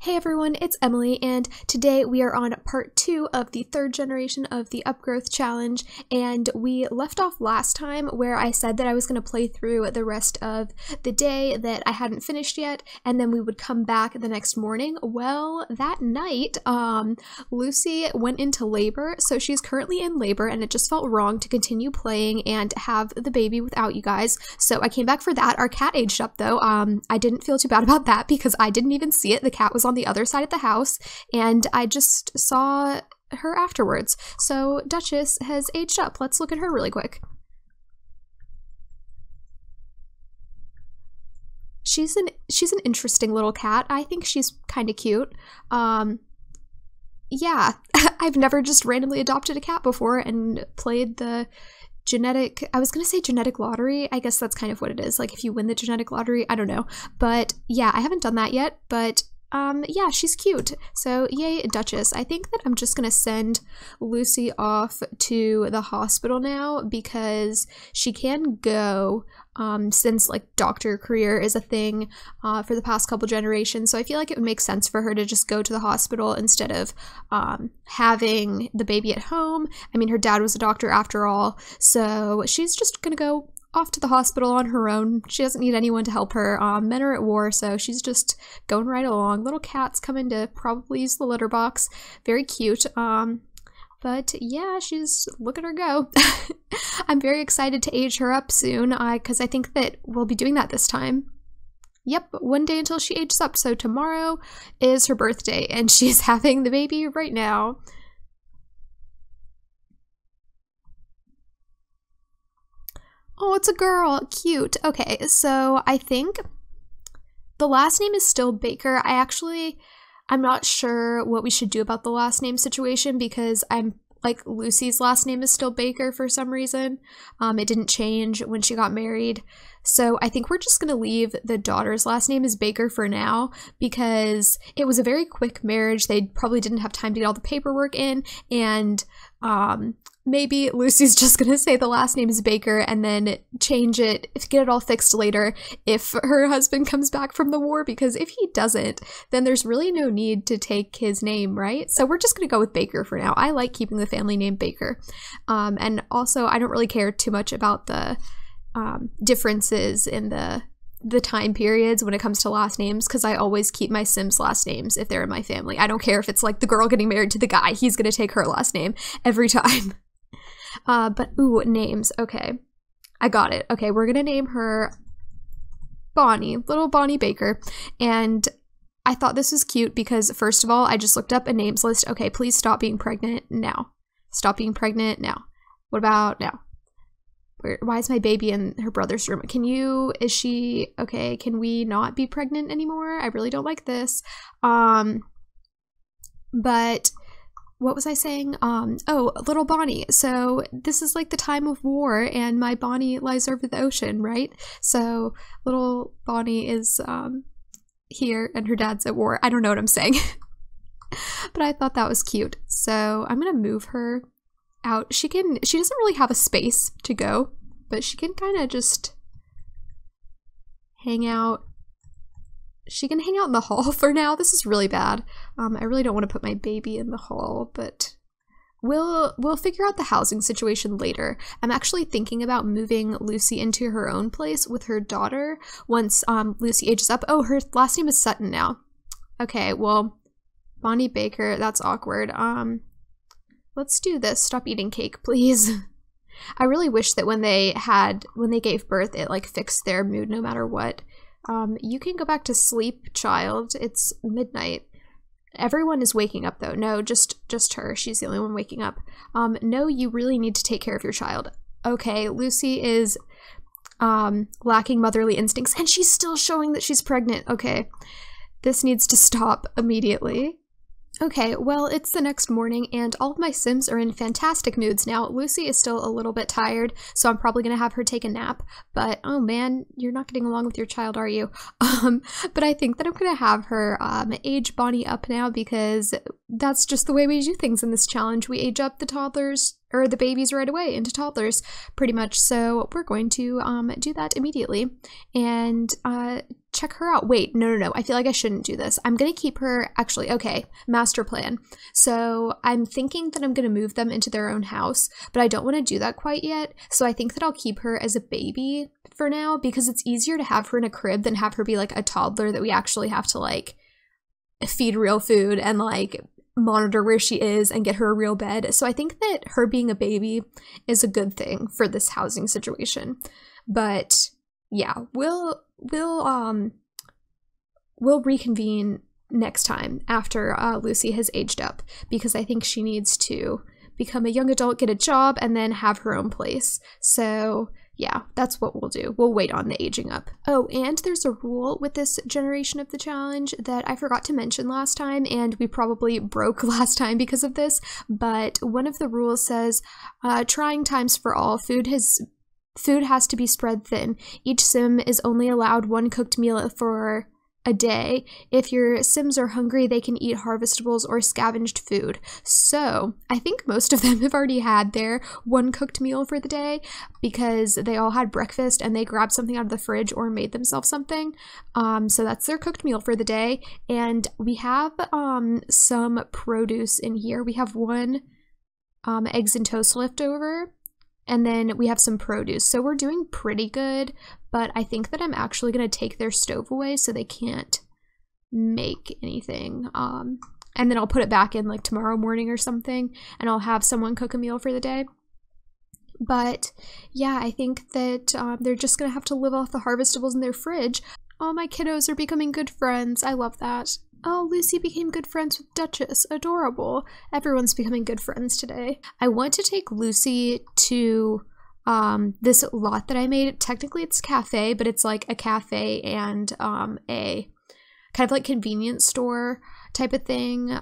Hey everyone, it's Emily, and today we are on part 2 of the third generation of the Upgrowth challenge, and we left off last time where I said that I was going to play through the rest of the day that I hadn't finished yet, and then we would come back the next morning. Well, that night, Lucy went into labor, so she's currently in labor, and it just felt wrong to continue playing and have the baby without you guys, so I came back for that. Our cat aged up though. I didn't feel too bad about that because I didn't even see it. The cat was on the other side of the house, and I just saw her afterwards. So Duchess has aged up. Let's look at her really quick. She's an interesting little cat. I think she's kind of cute. Yeah, I've never just randomly adopted a cat before and played the genetic, I was gonna say genetic lottery. I guess that's kind of what it is. Like if you win the genetic lottery, I don't know. But yeah, I haven't done that yet, but yeah, she's cute. So yay, Duchess. I think that I'm just gonna send Lucy off to the hospital now because she can go since like doctor career is a thing for the past couple generations. So I feel like it would make sense for her to just go to the hospital instead of having the baby at home. I mean, her dad was a doctor after all, so she's just gonna go off to the hospital on her own. She doesn't need anyone to help her. Men are at war, so she's just going right along. Little cat's coming to probably use the litter box. Very cute. But yeah, look at her go. I'm very excited to age her up soon, because I think that we'll be doing that this time. Yep, one day until she ages up. So tomorrow is her birthday, and she's having the baby right now. Oh, it's a girl. Cute. Okay, so I think the last name is still Baker. I'm not sure what we should do about the last name situation because Lucy's last name is still Baker for some reason. It didn't change when she got married. So I think we're just going to leave the daughter's last name as Baker for now because it was a very quick marriage. They probably didn't have time to get all the paperwork in, and maybe Lucy's just going to say the last name is Baker and then change it, get it all fixed later if her husband comes back from the war, because if he doesn't, then there's really no need to take his name, right? So we're just going to go with Baker for now. I like keeping the family name Baker. And also, I don't really care too much about the differences in the time periods when it comes to last names, because I always keep my Sims last names if they're in my family. I don't care if it's like the girl getting married to the guy. He's going to take her last name every time. But ooh, names. Okay, I got it. Okay, we're gonna name her Bonnie, little Bonnie Baker. And I thought this was cute because first of all, I just looked up a names list. Okay, please stop being pregnant now. Stop being pregnant now. What about now? Why is my baby in her brother's room? Is she, okay, can we not be pregnant anymore? I really don't like this. But what was I saying? Oh, little Bonnie. So this is like the time of war and my Bonnie lies over the ocean, right? So little Bonnie is here and her dad's at war. I don't know what I'm saying. But I thought that was cute. So I'm gonna move her out. She doesn't really have a space to go, but she can kind of just hang out. She can hang out in the hall for now. This is really bad. I really don't want to put my baby in the hall, but we'll figure out the housing situation later. I'm actually thinking about moving Lucy into her own place with her daughter once Lucy ages up. Oh, her last name is Sutton now. Okay, well, Bonnie Baker, that's awkward. Let's do this. Stop eating cake, please. I really wish that when they gave birth, it like fixed their mood no matter what. You can go back to sleep, child. It's midnight. Everyone is waking up though. No, just her. She's the only one waking up. No, you really need to take care of your child. Okay, Lucy is lacking motherly instincts and she's still showing that she's pregnant. Okay, this needs to stop immediately. Okay, well, it's the next morning, and all of my Sims are in fantastic moods now. Lucy is still a little bit tired, so I'm probably going to have her take a nap, but oh man, you're not getting along with your child, are you? But I think that I'm going to have her age Bonnie up now, because that's just the way we do things in this challenge. We age up the toddlers, or the babies right away into toddlers, pretty much, so we're going to do that immediately. And check her out. Wait, no. I feel like I shouldn't do this. I'm going to keep her, actually, okay, master plan. So I'm thinking that I'm going to move them into their own house, but I don't want to do that quite yet. So I think that I'll keep her as a baby for now because it's easier to have her in a crib than have her be like a toddler that we actually have to like feed real food and like monitor where she is and get her a real bed. So I think that her being a baby is a good thing for this housing situation. But yeah, we'll reconvene next time after Lucy has aged up because I think she needs to become a young adult, get a job, and then have her own place. So yeah, that's what we'll do. We'll wait on the aging up. Oh, and there's a rule with this generation of the challenge that I forgot to mention last time, and we probably broke last time because of this, but one of the rules says, trying times for all, food has to be spread thin. Each sim is only allowed one cooked meal for a day. If your sims are hungry, they can eat harvestables or scavenged food. So I think most of them have already had their one cooked meal for the day because they all had breakfast and they grabbed something out of the fridge or made themselves something. So that's their cooked meal for the day. And we have some produce in here. We have one eggs and toast left over. And then we have some produce. So we're doing pretty good, but I think that I'm actually going to take their stove away so they can't make anything. And then I'll put it back in like tomorrow morning or something, and I'll have someone cook a meal for the day. But yeah, I think that they're just going to have to live off the harvestables in their fridge. Oh, my kiddos are becoming good friends. I love that. Oh, Lucy became good friends with Duchess. Adorable. Everyone's becoming good friends today. I want to take Lucy to this lot that I made. Technically, it's a cafe, but it's like a cafe and a kind of like convenience store type of thing.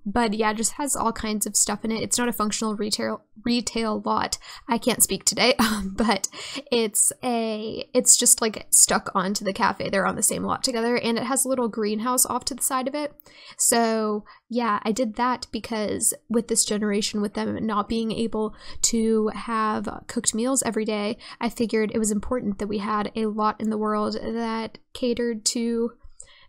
But yeah, it just has all kinds of stuff in it. It's not a functional retail lot. I can't speak today, but it's just like stuck onto the cafe. They're on the same lot together, and it has a little greenhouse off to the side of it. So yeah, I did that because with this generation, with them not being able to have cooked meals every day, I figured it was important that we had a lot in the world that catered to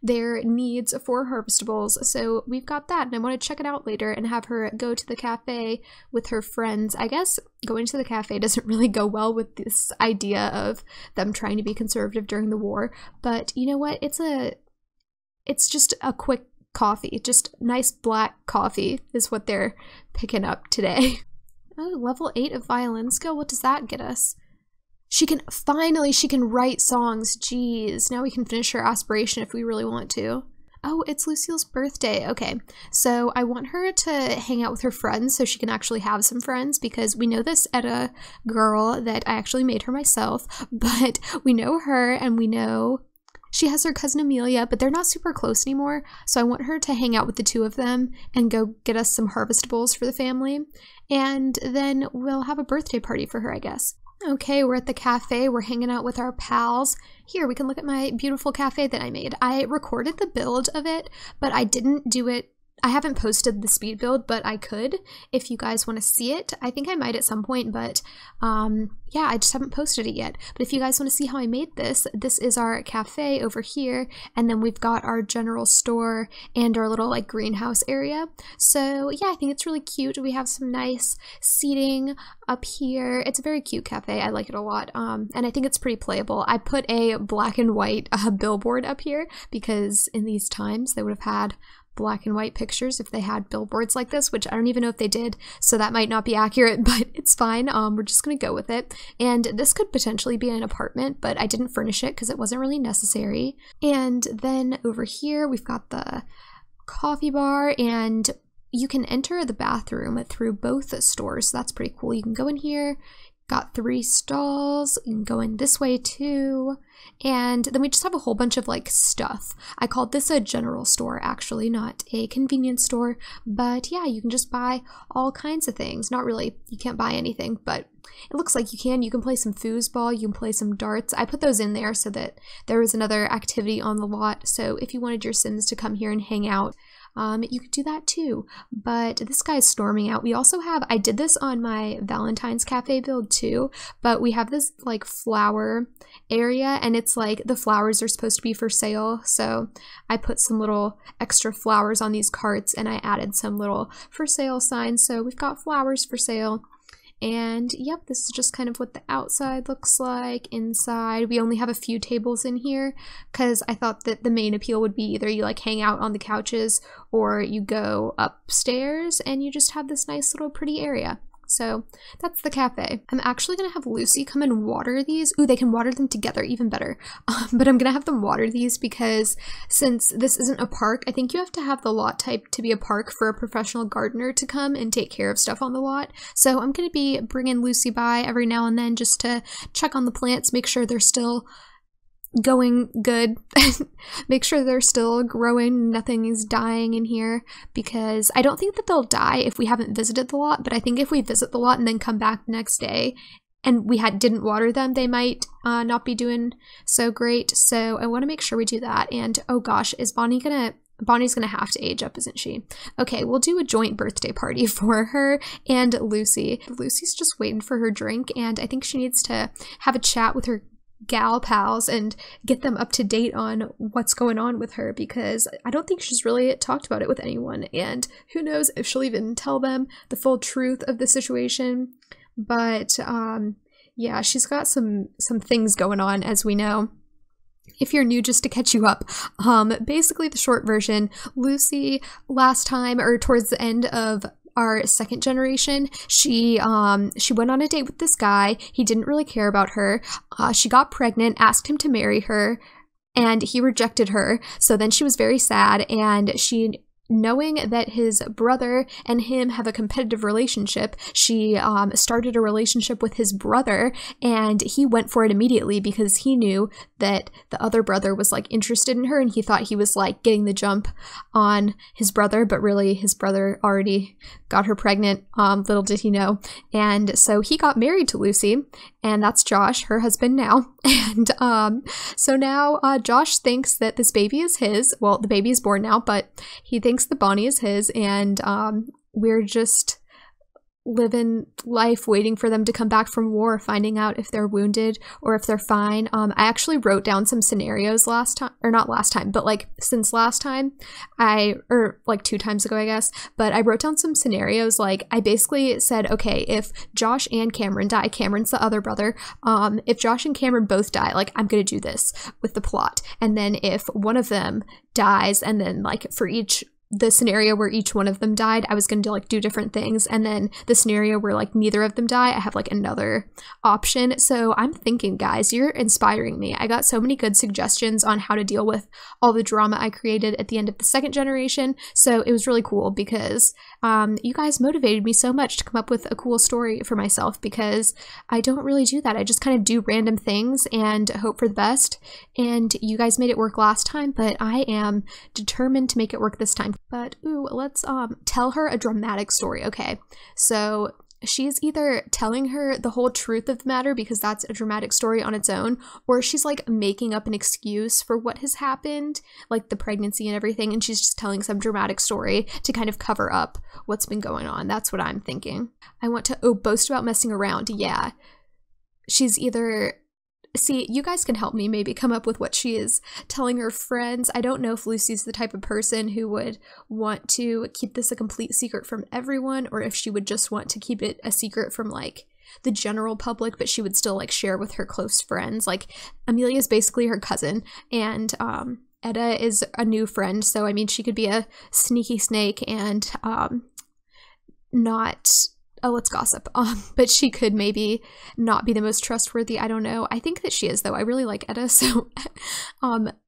their needs for harvestables. So we've got that, and I want to check it out later and have her go to the cafe with her friends. I guess going to the cafe doesn't really go well with this idea of them trying to be conservative during the war, but you know what? It's just a quick coffee, just nice black coffee is what they're picking up today. Oh, level 8 of violin skill. What does that get us? She can write songs. Jeez, now we can finish her aspiration if we really want to. Oh, it's Lucille's birthday. Okay, so I want her to hang out with her friends so she can actually have some friends, because we know this Etta girl that I actually made her myself, but we know her and we know she has her cousin Amelia, but they're not super close anymore, so I want her to hang out with the two of them and go get us some harvestables for the family, and then we'll have a birthday party for her, I guess. Okay, we're at the cafe. We're hanging out with our pals. Here, we can look at my beautiful cafe that I made. I recorded the build of it, but I didn't do it. I haven't posted the speed build, but I could if you guys want to see it. I think I might at some point, but yeah, I just haven't posted it yet. But if you guys want to see how I made this, this is our cafe over here, and then we've got our general store and our little like greenhouse area. So yeah, I think it's really cute. We have some nice seating up here. It's a very cute cafe. I like it a lot, and I think it's pretty playable. I put a black and white billboard up here because in these times they would have had black and white pictures if they had billboards like this, which I don't even know if they did, so that might not be accurate, but it's fine. We're just gonna go with it. And this could potentially be an apartment, but I didn't furnish it because it wasn't really necessary. And then over here we've got the coffee bar, and you can enter the bathroom through both stores, so that's pretty cool. You can go in here, got 3 stalls, you can go in this way too, and then we just have a whole bunch of like stuff. I called this a general store, actually, not a convenience store, but yeah, you can just buy all kinds of things. Not really, you can't buy anything, but it looks like you can. You can play some foosball, you can play some darts. I put those in there so that there was another activity on the lot, so if you wanted your Sims to come here and hang out, you could do that too. But this guy's storming out. We also have, I did this on my Valentine's Cafe build too, but we have this like flower area, and it's like the flowers are supposed to be for sale. So I put some little extra flowers on these carts, and I added some little for sale signs. So we've got flowers for sale. And yep, this is just kind of what the outside looks like. Inside, we only have a few tables in here because I thought that the main appeal would be either you like hang out on the couches or you go upstairs and you just have this nice little pretty area. So that's the cafe. I'm actually gonna have Lucy come and water these. Ooh, they can water them together, even better. But I'm gonna have them water these because since this isn't a park, I think you have to have the lot type to be a park for a professional gardener to come and take care of stuff on the lot. So I'm gonna be bringing Lucy by every now and then just to check on the plants, make sure they're still going good, make sure they're still growing, nothing is dying in here, because I don't think that they'll die if we haven't visited the lot, but I think if we visit the lot and then come back the next day and we didn't water them, they might not be doing so great. So I want to make sure we do that. And oh gosh, is Bonnie's gonna have to age up, isn't she? Okay, we'll do a joint birthday party for her and Lucy. Lucy's just waiting for her drink, and I think she needs to have a chat with her gal pals and get them up to date on what's going on with her, because I don't think she's really talked about it with anyone, and who knows if she'll even tell them the full truth of the situation. But yeah, she's got some things going on, as we know. If you're new, just to catch you up, basically the short version, Lucy last time, or towards the end of our second generation, she went on a date with this guy. He didn't really care about her. She got pregnant, asked him to marry her, and he rejected her. So then she was very sad, and she, knowing that his brother and him have a competitive relationship, she started a relationship with his brother, and he went for it immediately because he knew that the other brother was like interested in her, and he thought he was like getting the jump on his brother, but really his brother already got her pregnant, little did he know. And so he got married to Lucy, and that's Josh, her husband now. And so now Josh thinks that this baby is his. Well, the baby is born now, but he thinks the Bonnie is his, and we're just living life waiting for them to come back from war, finding out if they're wounded or if they're fine. I actually wrote down some scenarios last time, or not last time, but like since last time, or like 2 times ago, I guess, but I wrote down some scenarios. Like I basically said, okay, if Josh and Cameron die, Cameron's the other brother, if Josh and Cameron both die, like I'm gonna do this with the plot. And then if one of them dies, and then like for the scenario where each one of them died, I was going to like do different things, and then the scenario where like neither of them die, I have like another option. So I'm thinking, guys, you're inspiring me. I got so many good suggestions on how to deal with all the drama I created at the end of the second generation, so it was really cool because you guys motivated me so much to come up with a cool story for myself, because I don't really do that. I just kind of do random things and hope for the best, and you guys made it work last time, but I am determined to make it work this time. But ooh, let's tell her a dramatic story. Okay, so she's either telling her the whole truth of the matter, because that's a dramatic story on its own, or she's like making up an excuse for what has happened, like the pregnancy and everything, and she's just telling some dramatic story to kind of cover up what's been going on. That's what I'm thinking. I want to boast about messing around. Yeah, she's either, see, you guys can help me maybe come up with what she is telling her friends. I don't know if Lucy's the type of person who would want to keep this a complete secret from everyone, or if she would just want to keep it a secret from like the general public, but she would still like share with her close friends. Like Amelia is basically her cousin, and Etta is a new friend, so I mean she could be a sneaky snake and not, oh, let's gossip. But she could maybe not be the most trustworthy. I don't know. I think that she is, though. I really like Etta, so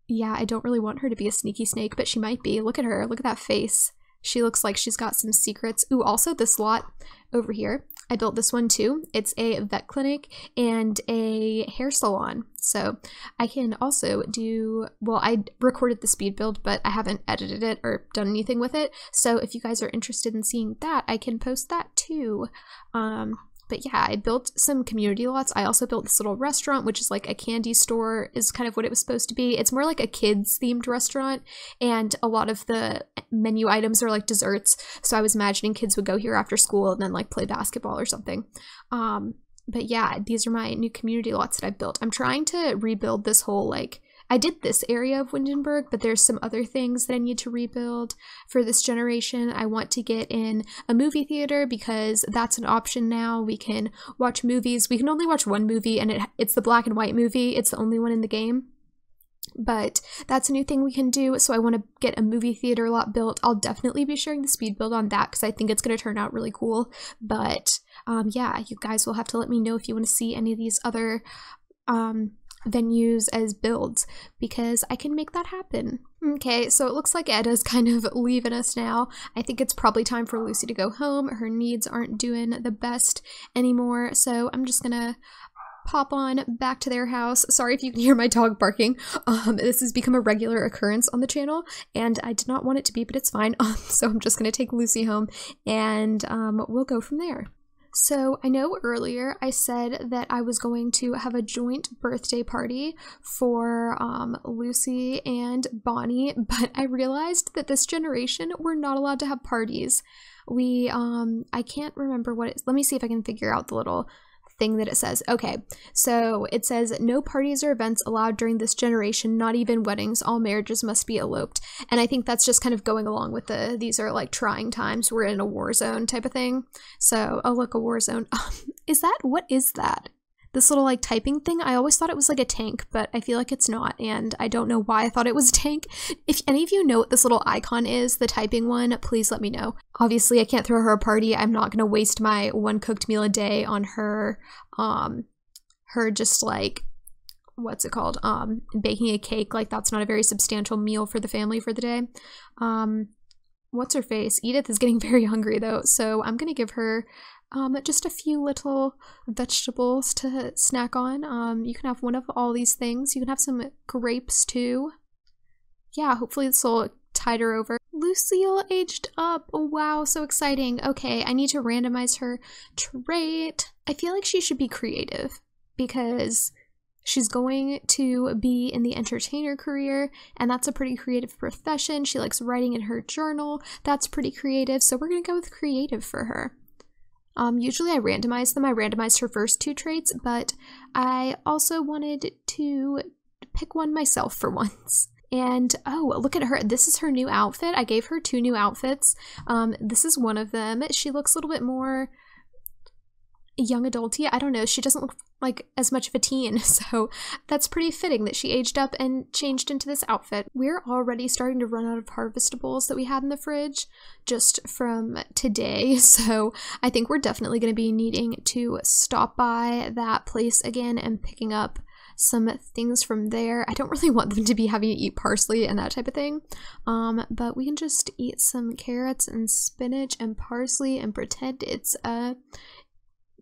yeah, I don't really want her to be a sneaky snake, but she might be. Look at her. Look at that face. She looks like she's got some secrets. Ooh, also this lot over here, I built this one too. It's a vet clinic and a hair salon. So I can also do, well, I recorded the speed build, but I haven't edited it or done anything with it. So if you guys are interested in seeing that, I can post that too. But yeah, I built some community lots. I also built this little restaurant, which is like a candy store, is kind of what it was supposed to be. It's more like a kids themed restaurant, and a lot of the menu items are like desserts. So I was imagining kids would go here after school and then like play basketball or something. But yeah, these are my new community lots that I built. I'm trying to rebuild this whole like, I did this area of Windenburg, but there's some other things that I need to rebuild for this generation. I want to get in a movie theater because that's an option now. We can watch movies. We can only watch one movie, and it's the black and white movie. It's the only one in the game. But that's a new thing we can do, so I want to get a movie theater lot built. I'll definitely be sharing the speed build on that because I think it's going to turn out really cool. But yeah, you guys will have to let me know if you want to see any of these other venues as builds, because I can make that happen. Okay, so it looks like Edda's kind of leaving us now. I think it's probably time for Lucy to go home. Her needs aren't doing the best anymore, so I'm just gonna pop on back to their house. Sorry if you can hear my dog barking. This has become a regular occurrence on the channel, and I did not want it to be, but it's fine. So I'm just gonna take Lucy home, and we'll go from there. So I know earlier I said that I was going to have a joint birthday party for Lucy and Bonnie, but I realized that this generation we're not allowed to have parties. I can't remember what let me see if I can figure out the little thing that it says. Okay, so it says no parties or events allowed during this generation, not even weddings. All marriages must be eloped. And I think that's just kind of going along with these are like trying times. We're in a war zone type of thing. So, oh look, a war zone. What is that? This little like typing thing? I always thought it was like a tank, but I feel like it's not, and I don't know why I thought it was a tank. If any of you know what this little icon is, the typing one, please let me know. Obviously, I can't throw her a party. I'm not gonna waste my one cooked meal a day on her, just like, what's it called? Baking a cake. Like, that's not a very substantial meal for the family for the day. What's her face? Edith is getting very hungry though, so I'm gonna give her just a few little vegetables to snack on. You can have one of all these things. You can have some grapes too. Yeah, hopefully this will tide her over. Lucille aged up. Oh, wow, so exciting. Okay, I need to randomize her trait. I feel like she should be creative because she's going to be in the entertainer career, and that's a pretty creative profession. She likes writing in her journal. That's pretty creative, so we're gonna go with creative for her. Usually I randomize them. I randomized her first two traits, but I also wanted to pick one myself for once. And oh, look at her. This is her new outfit. I gave her two new outfits. This is one of them. She looks a little bit more young adulty. I don't know. She doesn't look like as much of a teen, so that's pretty fitting that she aged up and changed into this outfit. We're already starting to run out of harvestables that we had in the fridge just from today, so I think we're definitely going to be needing to stop by that place again and picking up some things from there. I don't really want them to be having to eat parsley and that type of thing, but we can just eat some carrots and spinach and parsley and pretend it's a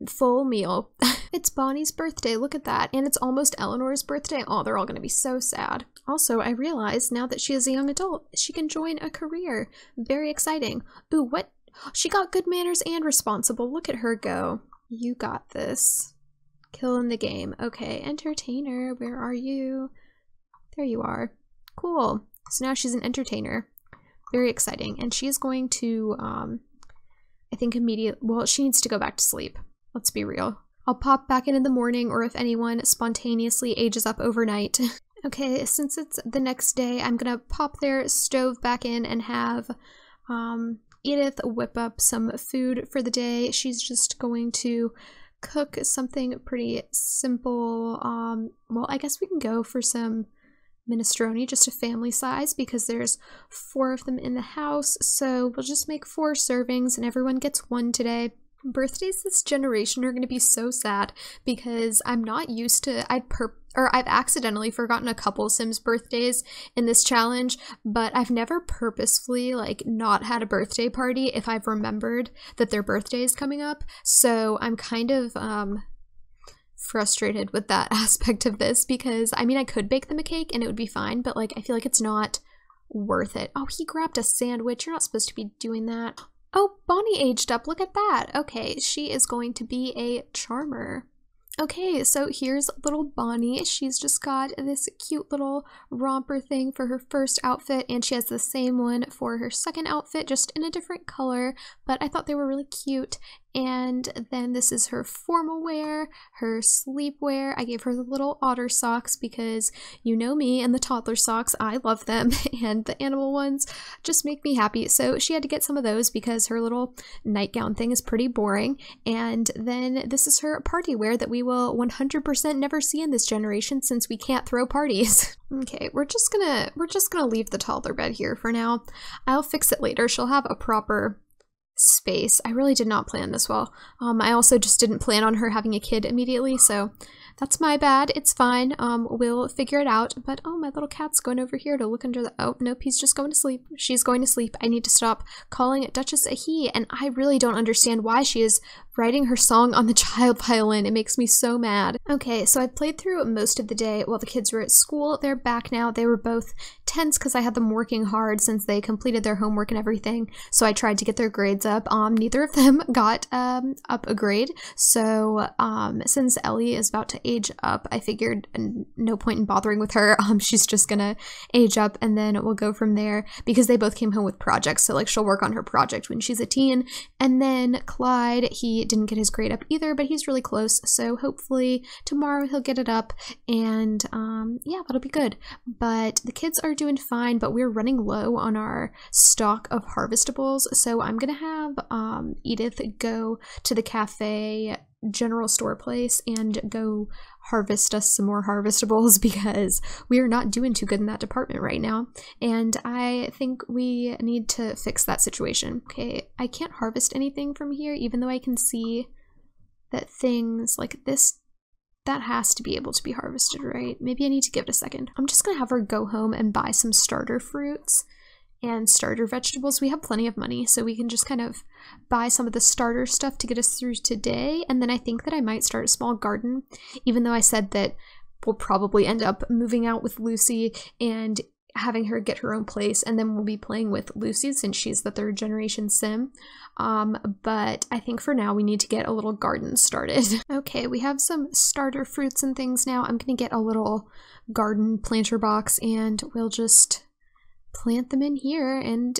full meal. It's Bonnie's birthday, look at that, and it's almost Eleanor's birthday. Oh, they're all gonna be so sad. Also, I realized now that she is a young adult, she can join a career. Very exciting. Ooh, what? She got good manners and responsible. Look at her go. You got this. Killing the game. Okay, entertainer, where are you? There you are. Cool. So now she's an entertainer. Very exciting. And she is going to, I think well, she needs to go back to sleep. Let's be real. I'll pop back in the morning, or if anyone spontaneously ages up overnight. Okay, since it's the next day, I'm gonna pop their stove back in and have Edith whip up some food for the day. She's just going to cook something pretty simple. Well, I guess we can go for some minestrone, just a family size, because there's 4 of them in the house, so we'll just make 4 servings and everyone gets one today. Birthdays this generation are going to be so sad because I'm not used to, I've accidentally forgotten a couple Sims birthdays in this challenge, but I've never purposefully like not had a birthday party if I've remembered that their birthday is coming up. So I'm kind of frustrated with that aspect of this because I mean I could bake them a cake and it would be fine, but like I feel like it's not worth it. Oh, he grabbed a sandwich. You're not supposed to be doing that. Oh, Bonnie aged up. Look at that. Okay, she is going to be a charmer. Okay, so here's little Bonnie. She's just got this cute little romper thing for her first outfit, and she has the same one for her second outfit, just in a different color, but I thought they were really cute. And then this is her formal wear, her sleepwear. I gave her the little otter socks because you know me and the toddler socks, I love them, and the animal ones just make me happy. So she had to get some of those because her little nightgown thing is pretty boring. And then this is her party wear that we will 100% never see in this generation since we can't throw parties. Okay, we're just gonna leave the toddler bed here for now. I'll fix it later. She'll have a proper space. I really did not plan this well. I also just didn't plan on her having a kid immediately, so that's my bad. It's fine. We'll figure it out. But oh, my little cat's going over here to look under the— oh, nope, he's just going to sleep. She's going to sleep. I need to stop calling Duchess a he, and I really don't understand why she is writing her song on the child violin. It makes me so mad. Okay, so I played through most of the day while the kids were at school. They're back now. They were both tense because I had them working hard since they completed their homework and everything, so I tried to get their grades up. Neither of them got up a grade, so since Ellie is about to age up, I figured no point in bothering with her. She's just gonna age up and then we'll go from there, because they both came home with projects, so like she'll work on her project when she's a teen. And then Clyde, he didn't get his grade up either, but he's really close, so hopefully tomorrow he'll get it up, and yeah, that'll be good. But the kids are doing fine, but we're running low on our stock of harvestables, so I'm gonna have Edith go to the cafe general store place and go harvest us some more harvestables, because we are not doing too good in that department right now, and I think we need to fix that situation. Okay, I can't harvest anything from here, even though I can see that things like this, that has to be able to be harvested, right? Maybe I need to give it a second. I'm just gonna have her go home and buy some starter fruits and starter vegetables. We have plenty of money, so we can just kind of buy some of the starter stuff to get us through today. And then I think that I might start a small garden, even though I said that we'll probably end up moving out with Lucy and having her get her own place, and then we'll be playing with Lucy since she's the third generation sim. But I think for now we need to get a little garden started. Okay, we have some starter fruits and things now. I'm gonna get a little garden planter box and we'll just plant them in here and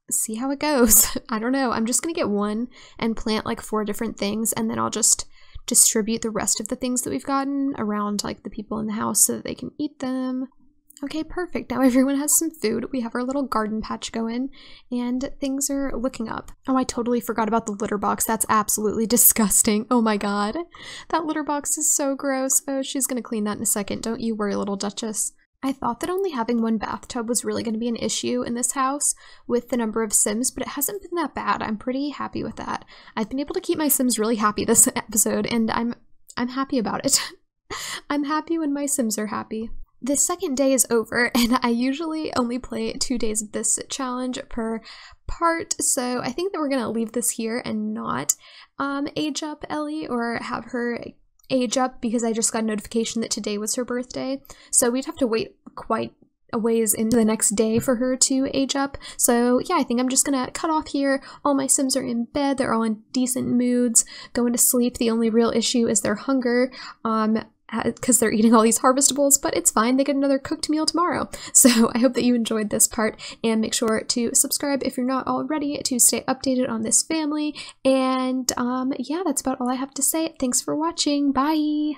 see how it goes. I don't know. I'm just gonna get one and plant like 4 different things, and then I'll just distribute the rest of the things that we've gotten around like the people in the house so that they can eat them. Okay, perfect. Now everyone has some food. We have our little garden patch going, and things are looking up. Oh, I totally forgot about the litter box. That's absolutely disgusting. Oh my god. That litter box is so gross. Oh, she's gonna clean that in a second. Don't you worry, little Duchess. I thought that only having 1 bathtub was really going to be an issue in this house with the number of Sims, but it hasn't been that bad. I'm pretty happy with that. I've been able to keep my Sims really happy this episode, and I'm happy about it. I'm happy when my Sims are happy. The second day is over, and I usually only play 2 days of this challenge per part, so I think that we're going to leave this here and not age up Ellie or have her age up, because I just got a notification that today was her birthday, so we'd have to wait quite a ways into the next day for her to age up. So yeah, I think I'm just gonna cut off here. All my Sims are in bed. They're all in decent moods, going to sleep. The only real issue is their hunger, because they're eating all these harvestables, but it's fine. They get another cooked meal tomorrow. So I hope that you enjoyed this part, and make sure to subscribe if you're not already to stay updated on this family. And yeah, that's about all I have to say. Thanks for watching. Bye!